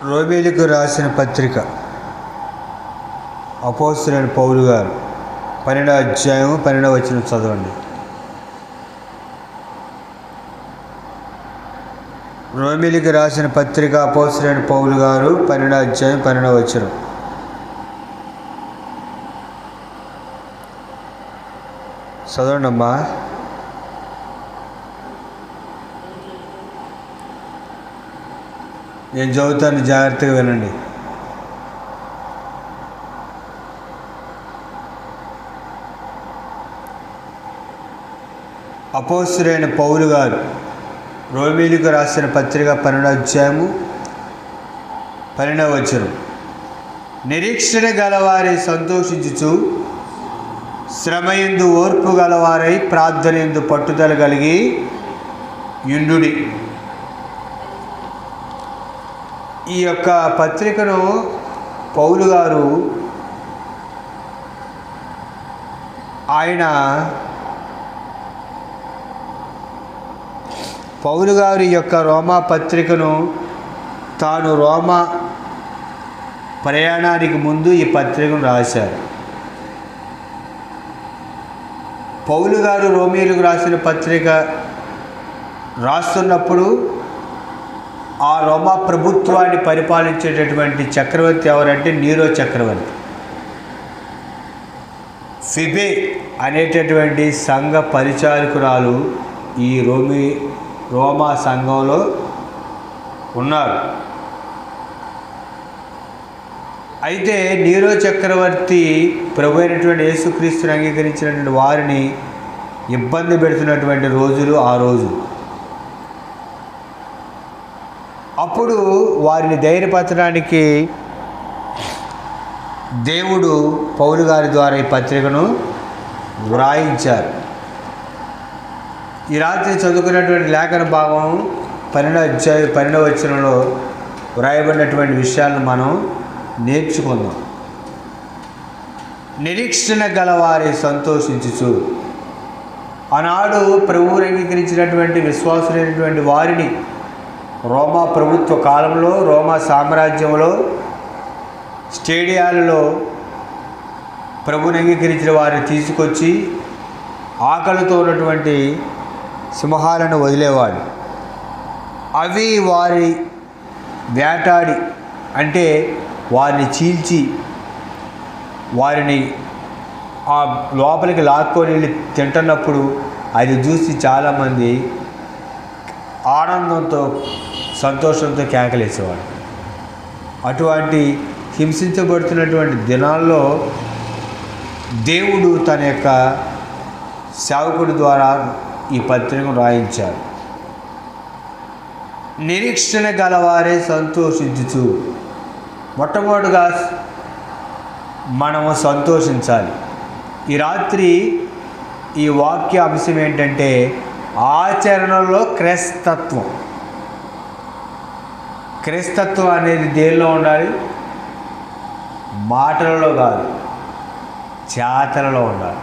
రోమీయులకు రాసిన పత్రిక అపోస్తలుడైన పౌలు గారు 12వ అధ్యాయం 12వ వచనం చదవండి. రోమీయులకు రాసిన పత్రిక అపోస్తలుడైన పౌలు గారు 12వ అధ్యాయం 12వ వచనం. చదవండి అమ్మా. నేను చదువుతాను, జాగ్రత్తగా వినండి. అపోస్తలుడైన పౌలు గారు రోమీయులకు రాసిన పత్రిక 12వ అధ్యాయము 12వ వచనం. నిరీక్షణ గలవారై సంతోషించుచు, శ్రమయందు ఓర్పు గలవారై ప్రార్థనయందు పట్టుదల కలిగి యుండుడి. ఈ యొక్క పత్రికను పౌలు గారు ఈ యొక్క రోమా పత్రికను తాను రోమా ప్రయాణానికి ముందు ఈ పత్రికను రాశారు. పౌలు గారు రోమీయులకు రాసిన పత్రిక రాస్తున్నప్పుడు ఆ రోమా ప్రభుత్వాన్ని పరిపాలించేటటువంటి చక్రవర్తి ఎవరంటే నీరో చక్రవర్తి. ఫిబే అనేటటువంటి సంఘ పరిచారకురాలు ఈ రోమా సంఘంలో ఉన్నారు. అయితే నీరో చక్రవర్తి ప్రభు అయినటువంటి యేసుక్రీస్తుని అంగీకరించినటువంటి వారిని ఇబ్బంది పెడుతున్నటువంటి రోజులు ఆ రోజు. అప్పుడు వారిని ధైర్యపరచడానికి దేవుడు పౌలు గారి ద్వారా ఈ పత్రికను వ్రాయించారు. ఈ రాత్రి చదువుకున్నటువంటి లేఖన భాగం 12వ అధ్యాయం 12వ వచనంలో వ్రాయబడినటువంటి విషయాలను మనం నేర్చుకుందాం. నిరీక్షణ గలవారి సంతోషించుచు. ఆనాడు ప్రభువుని అంగీకరించినటువంటి విశ్వాసులైనటువంటి వారిని రోమా ప్రభుత్వ కాలంలో రోమా సామ్రాజ్యంలో స్టేడియాలలో ప్రభువుని అంగీకరించిన వారిని తీసుకొచ్చి ఆకలితో ఉన్నటువంటి సింహాలను వదిలేవాడు. అవి వారి వేటాడి అంటే వారిని చీల్చి వారిని ఆ లోపలికి లాక్కొని వెళ్ళి తింటున్నప్పుడు అది చూసి చాలామంది ఆనందంతో సంతోషంతో కేకలేసేవాడు. అటువంటి హింసించబడుతున్నటువంటి దినాల్లో దేవుడు తన యొక్క సేవకుడి ద్వారా ఈ పత్రికను రాయించారు. నిరీక్షణ గలవారే సంతోషించుచు. మొట్టమొదటిగా మనము సంతోషించాలి. ఈ రాత్రి ఈ వాక్య అంశం ఏంటంటే ఆచరణలో క్రైస్తత్వం. క్రైస్తత్వం అనేది దేనిలో ఉండాలి? మాటలలో కాదు, చేతలలో ఉండాలి.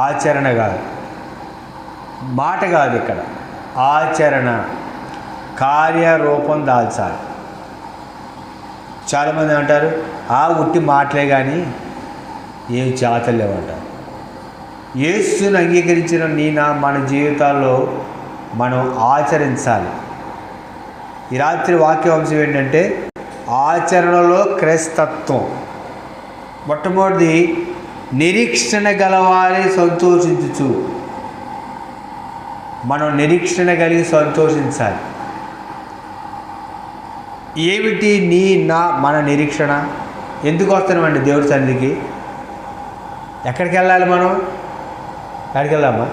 ఆచరణ కాదు, మాట కాదు, ఇక్కడ ఆచరణ, కార్యరూపం దాల్చాలి. చాలామంది అంటారు ఉట్టి మాటలే కానీ ఏం చేతలు లేవంటారు. యేసుని అంగీకరించిన మన జీవితాల్లో మనం ఆచరించాలి. ఈ రాత్రి వాక్యాంశం ఏంటంటే ఆచరణలో క్రైస్తత్వం. మొట్టమొదటిది నిరీక్షణ గలవారే సంతోషించుచు. మనం నిరీక్షణ కలిగి సంతోషించాలి. ఏమిటి మన నిరీక్షణ? ఎందుకు వస్తున్నామండి దేవుడి సన్నిధికి? ఎక్కడికి వెళ్ళాలి? మనం ఎక్కడికి వెళ్దామా?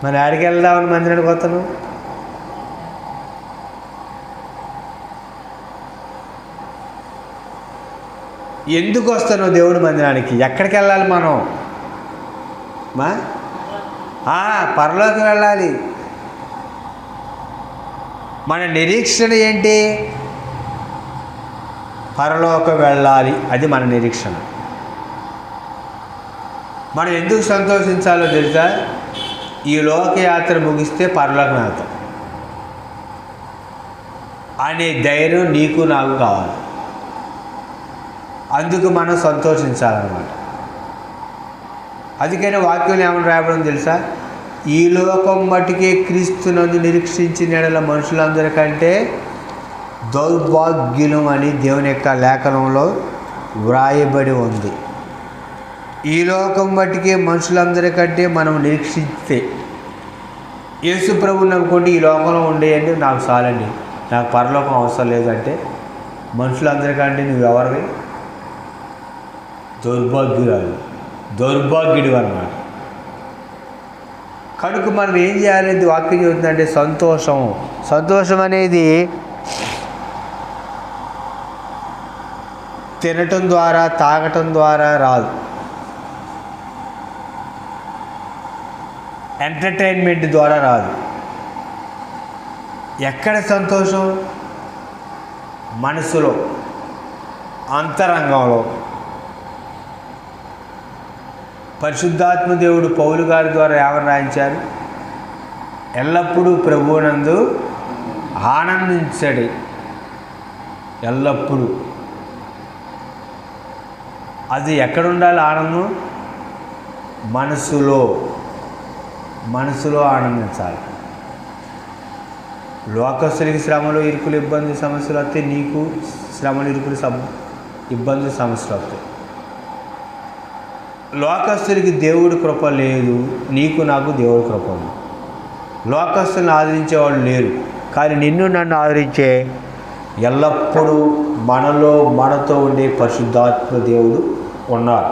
మనం ఎక్కడికి వెళ్దామని మందిరానికి వస్తాను? ఎందుకు వస్తాను దేవుడి మందిరానికి? ఎక్కడికి వెళ్ళాలి మనం? పరలోకం వెళ్ళాలి. మన నిరీక్షణ ఏంటి? పరలోకం వెళ్ళాలి. అది మన నిరీక్షణ. మనం ఎందుకు సంతోషించాలో తెలుసా? ఈ లోకయాత్ర ముగిస్తే పరలోకం వెళ్తాం. అనే ధైర్యం నీకు నాకు కావాలి. అందుకు మనం సంతోషించాలన్నమాట. అందుకని వాక్యంలో ఏమని రాయబడిందో తెలుసా? ఈ లోకం మటుకే క్రీస్తునందు నిరీక్షించిన ఎడల మనుషులందరికంటే దౌర్భాగ్యులం అని దేవుని యొక్క లేఖనంలో వ్రాయబడి ఉంది. ఈ లోకం మటుకే మనుషులందరికంటే మనం నిరీక్షిస్తే, యేసు ప్రభువుని నమ్ముకోండి, ఈ లోకంలో ఉండేయండి నాకు చాలండి, నాకు పరలోకం అవసరం లేదంటే మనుషులందరికంటే నువ్వెవరివి? దౌర్భాగ్యుడు అన్నమాట. కనుక మనం ఏం చేయాలి? వాక్యం చెబుతుందంటే సంతోషం అనేది తినటం ద్వారా తాగటం ద్వారా రాదు. ఎంటర్టైన్మెంట్ ద్వారా రాదు. ఎక్కడ సంతోషం? మనసులో, అంతరంగంలో. పరిశుద్ధాత్మ దేవుడు పౌలు గారి ద్వారా ఏమని రాయించారు? ఎల్లప్పుడూ ప్రభువునందు ఆనందించడి. ఎల్లప్పుడూ. అది ఎక్కడ ఉండాలి ఆనందం? మనసులో ఆనందించాలి. లోకస్తులకి శ్రమలు, ఇరుకులు, ఇబ్బంది, సమస్యలు వస్తే నీకు శ్రమలు, ఇరుకులు, ఇబ్బంది, సమస్యలు వస్తాయి. లోకస్తులకి దేవుడి కృప లేదు, నీకు నాకు దేవుడి కృప ఉంది. లోకస్తులను ఆదరించేవాళ్ళు లేరు, కానీ నిన్ను నన్ను ఆదరించే ఎల్లప్పుడూ మనతో ఉండే పరిశుద్ధాత్మ దేవుడు ఉన్నారు.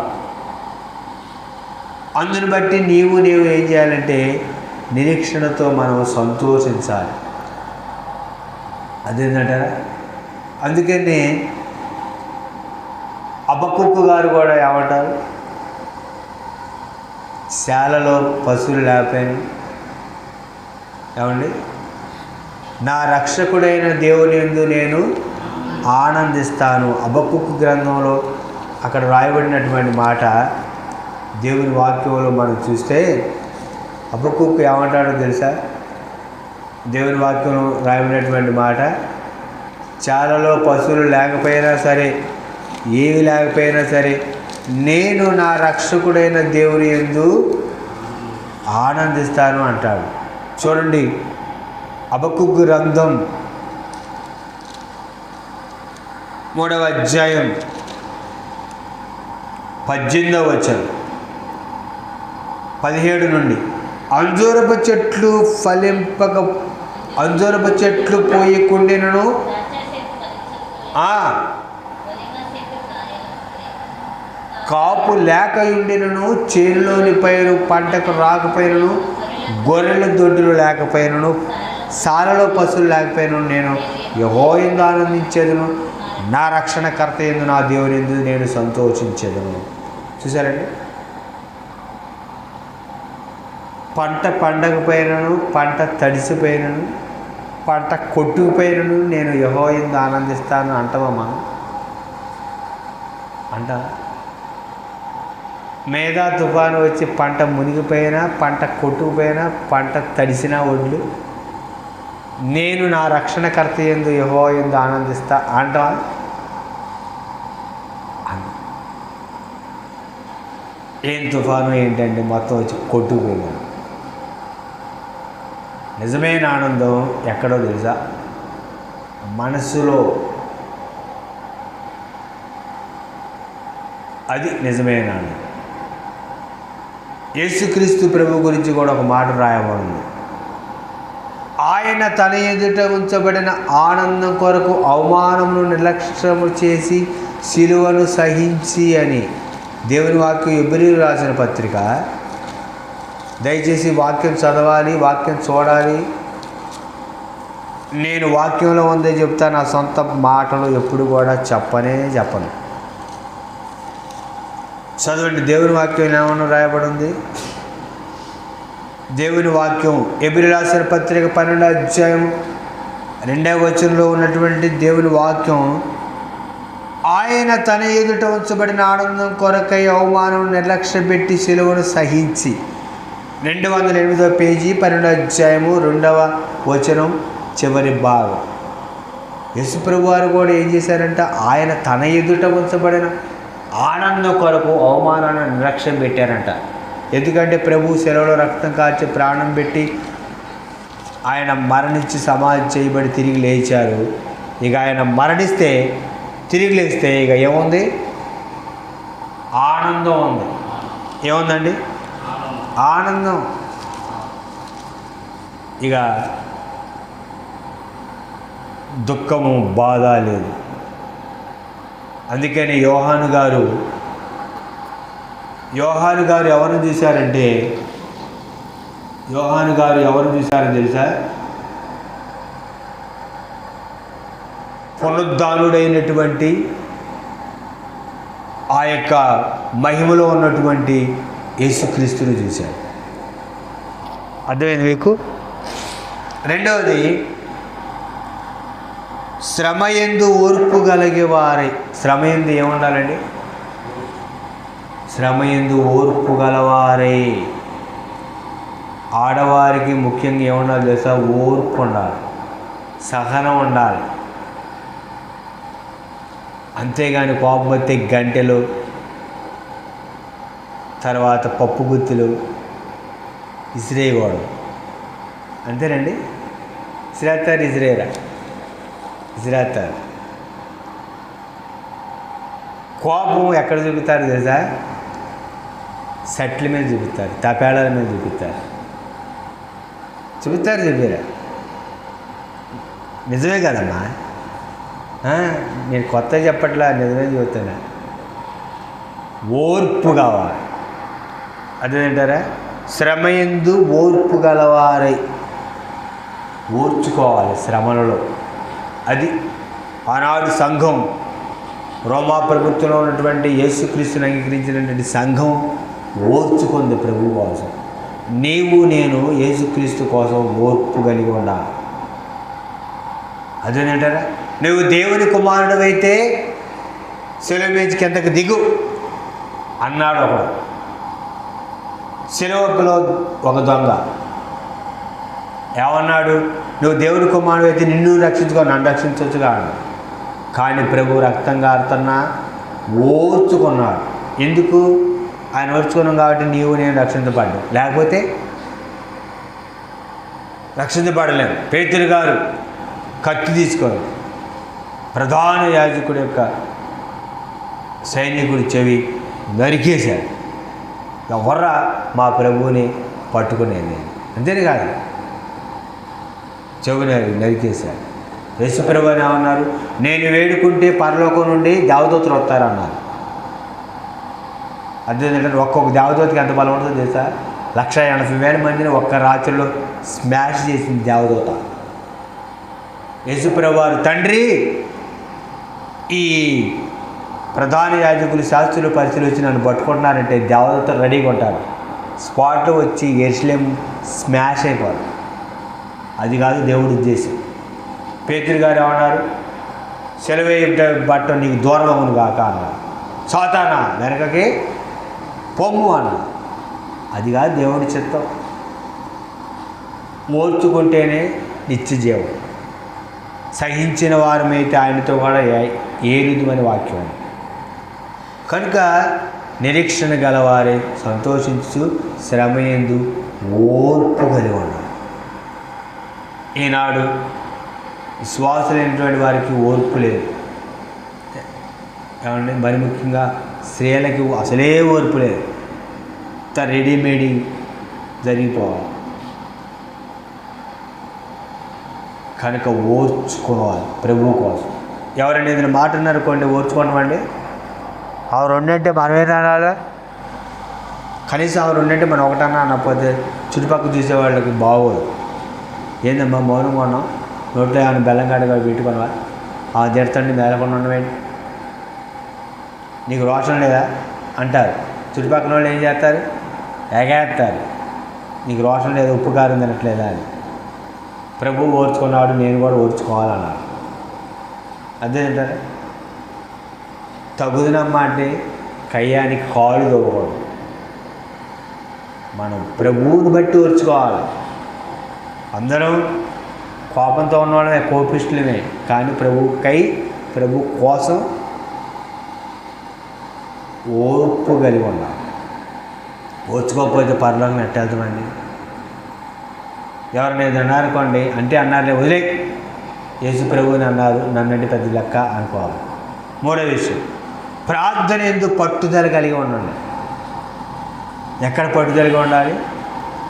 అందుని బట్టి నీవు ఏం చేయాలంటే నిరీక్షణతో మనం సంతోషించాలి. అదేంటంటారా? అందుకని హబక్కూకు గారు కూడా ఏమంటారు? శాలలో పశువులు లేకపోయాను, ఏమండి, నా రక్షకుడైన దేవుని యందు నేను ఆనందిస్తాను. హబక్కూకు గ్రంథంలో అక్కడ రాయబడినటువంటి మాట దేవుని వాక్యంలో మనం చూస్తే హబక్కూకు ఏమంటాడో తెలుసా? దేవుని వాక్యంలో రాయబడినటువంటి మాట, చాలలో పశువులు లేకపోయినా సరే, ఏవి లేకపోయినా సరే, నేను నా రక్షకుడైన దేవుని యందు ఆనందిస్తాను అంటాడు. చూడండి, హబక్కూకు గ్రంథం 3వ అధ్యాయం 18వ వచనం 17 నుండి, అంజూరపు చెట్లు పోయకుండినను, కాపు లేకయుండినను, చేనులోని పైరు పంటకు రాకపోయినను, గొర్రెల దొడ్డులు లేకపోయినను, సాలలో పశువులు లేకపోయినను, నేను యెహోవాయందు ఆనందించేదను, నా రక్షణకర్త యందు నా దేవుని యందు నేను సంతోషించేదను. చూసారండి? పంట పండకపోయినను, పంట తడిసిపోయినను, పంట కొట్టుకుపోయినను నేను యెహోవాయందు ఆనందిస్తాను అంటావా? మనం మేఘా తుఫాను వచ్చి పంట మునిగిపోయినా, పంట కొట్టుకుపోయినా, పంట తడిసినా ఒడ్లు, నేను నా రక్షణకర్త యందు యెహోవాయందు ఆనందిస్తా అంటావా? ఏం తుఫాను ఏంటంటే మొత్తం వచ్చి కొట్టుకుపోయినా. నిజమైన ఆనందం ఎక్కడో తెలుసా? మనసులో. అది నిజమైన ఆనందం. యేసుక్రీస్తు ప్రభు గురించి కూడా ఒక మాట రాయబడింది. ఆయన తన ఎదుట ఉంచబడిన ఆనందం కొరకు అవమానమును నిర్లక్ష్యము చేసి సిలువను సహించి అని దేవుని వాక్యం హెబ్రీయులకు రాసిన పత్రిక. దయచేసి వాక్యం చదవాలి, వాక్యం చూడాలి. నేను వాక్యంలో ఉందే చెప్తా, నా సొంత మాటలు ఎప్పుడు కూడా చెప్పను. చదవండి, దేవుని వాక్యం ఏమన్నా రాయబడి ఉంది. దేవుని వాక్యం హెబ్రీయులకు రాసిన పత్రిక 12వ అధ్యాయం 2వ వచనంలో ఉన్నటువంటి దేవుని వాక్యం, ఆయన తన ఎదుట ఉంచబడిన ఆనందం కొరకై అవమానం నిర్లక్ష్య పెట్టి సిలువను సహించి. 208వ పేజీ 12వ అధ్యాయము 2వ వచనం చివరి భాగం. యేసుప్రభు వారు కూడా ఏం చేశారంటే ఆయన తన ఎదుట ఉంచబడిన ఆనందం కొరకు అవమానాన్ని నిర్లక్ష్యం పెట్టారంట. ఎందుకంటే ప్రభు సెలవులో రక్తం కాచి ప్రాణం పెట్టి ఆయన మరణించి సమాధి చేయబడి తిరిగి లేచారు. ఇక ఆయన మరణిస్తే తిరిగి లేస్తే ఇక ఏముంది? ఆనందం ఉంది. ఏముందండి? ఆనందం. ఇక దుఃఖము, బాధ లేదు. అందుకని యోహాను గారు ఎవరిని చూశారంటే, యోహాను గారు ఎవరిని చూశారని తెలుసా? పునరుద్ధానుడైనటువంటి ఆ యొక్క మహిమలో ఉన్నటువంటి యేసుక్రీస్తుని చూశారు. అర్థమైంది మీకు? రెండవది, శ్రమయందు ఓర్పు కలిగేవారై. శ్రమయందు ఏముండాలండి? శ్రమయందు ఓర్పు గలవారై. ఆడవారికి ముఖ్యంగా ఏముండాలి తెలుసా? ఓర్పు ఉండాలి, సహనం ఉండాలి. అంతేగాని కోపం వస్తే గంటెలు, తర్వాత పప్పు గుత్తులు ఇసిరేయకూడదు. అంతేనండి? ఇసిరేస్తారు, ఇసిరేరా? ఇసిరేస్తారు. కోపం ఎక్కడ చూపుతారు తెలుసా? సెట్ల మీద చూపుతారు, తపేళాల మీద చూపుతారు. చూపిరా? నిజమే కదమ్మా, నేను కొత్త చెప్పట్లా, నిజమే చెబుతాను. ఓర్పు కావాలి. అదేంటారా? శ్రమయందు ఓర్పు గలవారై. ఓర్చుకోవాలి శ్రమలలో. అది ఆనాడు సంఘం, రోమా ప్రభుత్వంలో ఉన్నటువంటి యేసుక్రీస్తుని అంగీకరించినటువంటి సంఘం ఓర్చుకుంది ప్రభు కోసం. నీవు నేను యేసుక్రీస్తు కోసం ఓర్పు కలిగి ఉండాలి. అదేంటారా? నువ్వు దేవుని కుమారుడు అయితే శిలువ మీద కిందకు దిగు అన్నాడు ఒకడు. శిలువలో ఒక దొంగ ఏమన్నాడు? నువ్వు దేవుని కుమారుడు అయితే నిన్ను రక్షించుకో, నన్ను రక్షించవచ్చుగా అన్నాడు. కానీ ప్రభు రక్తం కారుతున్నా ఓర్చుకున్నాడు. ఎందుకు? ఆయన ఓర్చుకున్నాం కాబట్టి నీవు నేను రక్షించబడ్డావు, లేకపోతే రక్షించబడలేము. పేతురు గారు కత్తి తీసుకొని ప్రధాన యాజకుడి యొక్క సైనికుడి చెవి నరికేశాడు. ఎవర్రా మా ప్రభువుని పట్టుకునేది? అంతేనే కాదు, చెవి నరికేశాడు. యేసుప్రభు అని ఏమన్నారు? నేను వేడుకుంటే పరలోకం నుండి దేవదూతలు వస్తారన్నారు. అదేంటంటే ఒక్కొక్క దేవదూతకి ఎంత బలం ఉంటుందో తెలుసా? 180,000 మందిని ఒక్క రాత్రిలో స్మాష్ చేసింది దేవదూత. యేసుప్రభు వారు, తండ్రి ఈ ప్రధాన యాజకులు, శాస్త్రులు, పరిచయం వచ్చి నన్ను పట్టుకుంటున్నారంటే దేవదూతలు రెడీగా ఉంటారు. స్పాట్లో వచ్చి యెరూషలేము స్మాష్ అయిపోరు. అది కాదు దేవుడి ఉద్దేశం. పేతురు గారు ఏమన్నారు? సెలవే బట్ట నీకు దూరం అవును కాక అన్నారు. సాతానా వెనకకి పొమ్ము అన్నారు. అది కాదు దేవుడి చిత్తం. ఓర్చుకుంటేనే నిత్యజీవం. సహించిన వారమైతే ఆయనతో కూడా ఏలుదుమని వాక్యం. కనుక నిరీక్షణ గలవారే సంతోషించు, శ్రమయందు ఓర్పు కలిగి ఉన్నారు. ఈనాడు విశ్వాసులైనటువంటి వారికి ఓర్పు లేదు. ఏమంటే మరి ముఖ్యంగా స్త్రీలకి అసలే ఓర్పు లేదు. రెడీమేడింగ్ జరిగిపోవాలి. కనుక ఓర్చుకోవాలి ప్రభువు కోసం. ఎవరైనా ఏదైనా మాట అన్నారనుకోండి, ఓర్చుకోవడం ఆ రెండంటే మనమేనా అనాలా? కనీసం ఆ రెండంటే మనం ఒకటన్నా అనకపోతే చుట్టుపక్కల చూసేవాళ్ళకి బాగోదు. ఏందమ్మా మౌనం కొన్నాం, నోట్లో ఏమైనా బెల్లం కాడగా పెట్టుకున్నావా? తిడతండి మేలకుండా ఉండవేంటి, నీకు రోషం లేదా అంటారు. చుట్టుపక్కల వాళ్ళు ఏం చేస్తారు? ఎగేస్తారు, నీకు రోషం లేదా, ఉప్పు కారం తినట్లేదా అని. ప్రభువు ఓర్చుకున్నాడు, నేను కూడా ఓర్చుకోవాలన్నాడు. అదేంటారు? తగుదనమ్మ అంటే కయ్యానికి కాలు తోగకూడదు. మనం ప్రభువుని బట్టి ఓర్చుకోవాలి. అందరం కోపంతో ఉన్నవాళ్ళమే, కోపిష్ఠులమే, కానీ ప్రభు కోసం ఓర్పు కలిగి ఉన్నాం. ఓర్చుకోకపోతే పరలోకం ఎట్టేళ్తామండి? ఎవరిని ఏది అన్నారనుకోండి, అంటే అన్నారులే వదిలే, యేసు ప్రభువుని అన్నారు, నన్నంటే పెద్ద లెక్క అనుకోవాలి. మూడో విషయం, ప్రార్థన ఎందుకు పట్టుదల కలిగి ఉండండి. ఎక్కడ పట్టుదలగా ఉండాలి?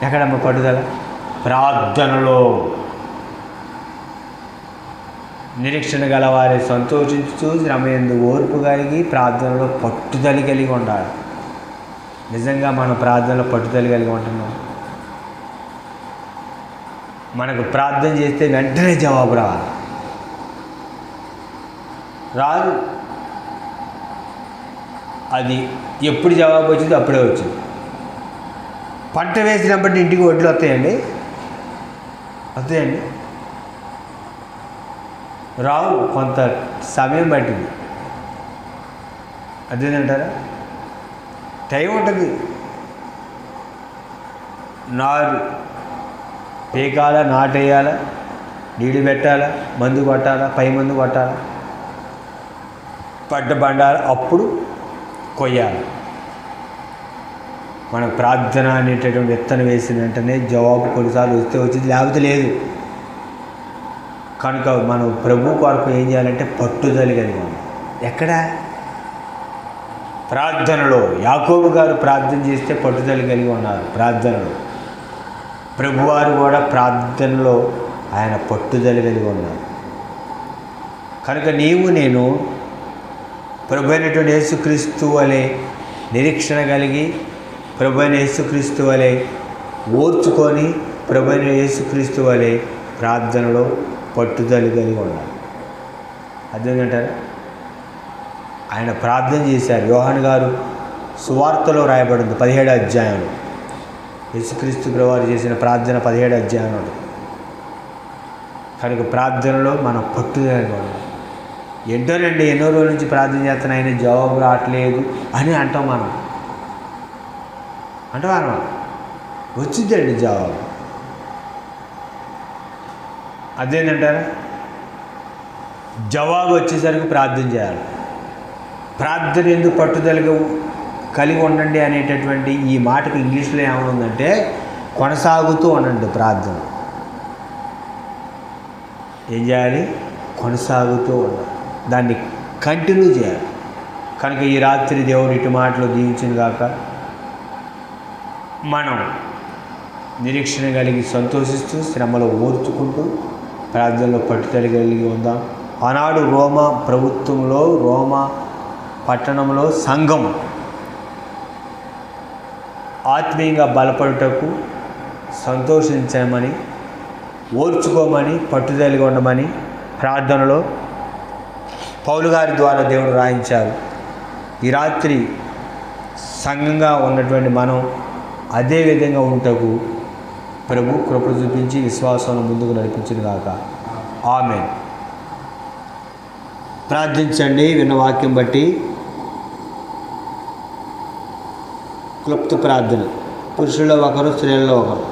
ఎక్కడమ్మ పట్టుదల? ప్రార్థనలో. నిరీక్షణ గలవారి సంతోషించు శ్రమ ఎందు ఓర్పు కలిగి ప్రార్థనలో పట్టుదల కలిగి ఉండాలి. నిజంగా మనం ప్రార్థనలో పట్టుదల కలిగి ఉంటున్నాం. మనకు ప్రార్థన చేస్తే వెంటనే జవాబు రాదు. అది ఎప్పుడు జవాబు వచ్చిందో అప్పుడే వచ్చింది. పంట వేసినప్పటి ఇంటికి వడ్లు వస్తాయండి? రావు, కొంత సమయం పట్టింది. అదేంటంటారా? టైం ఉంటుంది. నారు పీకాల, నాటేయాల, నీళ్ళు పెట్టాలా, మందు కొట్టాలా, పై మందు కొట్టాలా, పడ్డ బండాలి, అప్పుడు కొయ్యాలి. మన ప్రార్థన అనేటటువంటి విత్తనం వేసిన వెంటనే జవాబు కొన్నిసార్లు వస్తే వచ్చింది, లేకపోతే లేదు. కనుక మనం ప్రభు కొరకు ఏం చేయాలంటే పట్టుదల కలిగి ఉన్నాం. ఎక్కడ? ప్రార్థనలో. యాకోబు గారు ప్రార్థన చేస్తే పట్టుదల కలిగి ఉన్నారు ప్రార్థనలో. ప్రభువారు కూడా ప్రార్థనలో ఆయన పట్టుదల కలిగి ఉన్నారు. కనుక నేను ప్రభు అయినటువంటి యేసుక్రీస్తు వలె నిరీక్షణ కలిగి, ప్రభు అయిన యేసుక్రీస్తు వలె ఓర్చుకొని, ప్రభు అయిన యేసుక్రీస్తు వలె ప్రార్థనలో పట్టుదల కలిగి ఉండాలి. అదేంటంటారా? ఆయన ప్రార్థన చేశారు. యోహాను గారు సువార్తలో రాయబడింది 17వ అధ్యాయంలో. యేసుక్రీస్తు ప్రభువారు చేసిన ప్రార్థన 17వ అధ్యాయం ఉంటుంది. కనుక ప్రార్థనలో మనం పట్టుదలగా ఉండాలి. ఏంటోనండి, ఎన్నో రోజుల నుంచి ప్రార్థన చేస్తున్నా ఆయన జవాబు రావట్లేదు అని అంటాం మనం. వచ్చిందండి జవాబు. అదేంటంటారా? జవాబు వచ్చేసరికి ప్రార్థన చేయాలి. ప్రార్థన ఎందుకు పట్టుదలగా కలిగి ఉండండి అనేటటువంటి ఈ మాటకు ఇంగ్లీష్లో ఏమనుందంటే కొనసాగుతూ ఉండండి. ప్రార్థన ఏం చేయాలి? కొనసాగుతూ ఉండాలి, దాన్ని కంటిన్యూ చేయాలి. కనుక ఈ రాత్రి దేవుడు ఇటు మాటలు దీవించిన గాక. మనం నిరీక్షణ కలిగి సంతోషిస్తూ శ్రమలో ఓర్చుకుంటూ ప్రార్థనలో పట్టుదల కలిగి ఉందాం. ఆనాడు రోమా ప్రభుత్వంలో, రోమా పట్టణంలో సంఘం ఆత్మీయంగా బలపడుటకు సంతోషించమని, ఓర్చుకోమని, పట్టుదలగా ఉండమని ప్రార్థనలో పౌలు గారి ద్వారా దేవుడు రాయించారు. ఈ రాత్రి సంఘంగా ఉన్నటువంటి మనం అదే విధంగా ఉంటకు ప్రభు కృప చూపించి విశ్వాసంలో ముందుకు నడిపించును గాక. ఆమేన్. ప్రార్థించండి. విన్న వాక్యం బట్టి క్లుప్త ప్రార్థన. పురుషుల్లో ఒకరు, స్త్రీల్లో ఒకరు.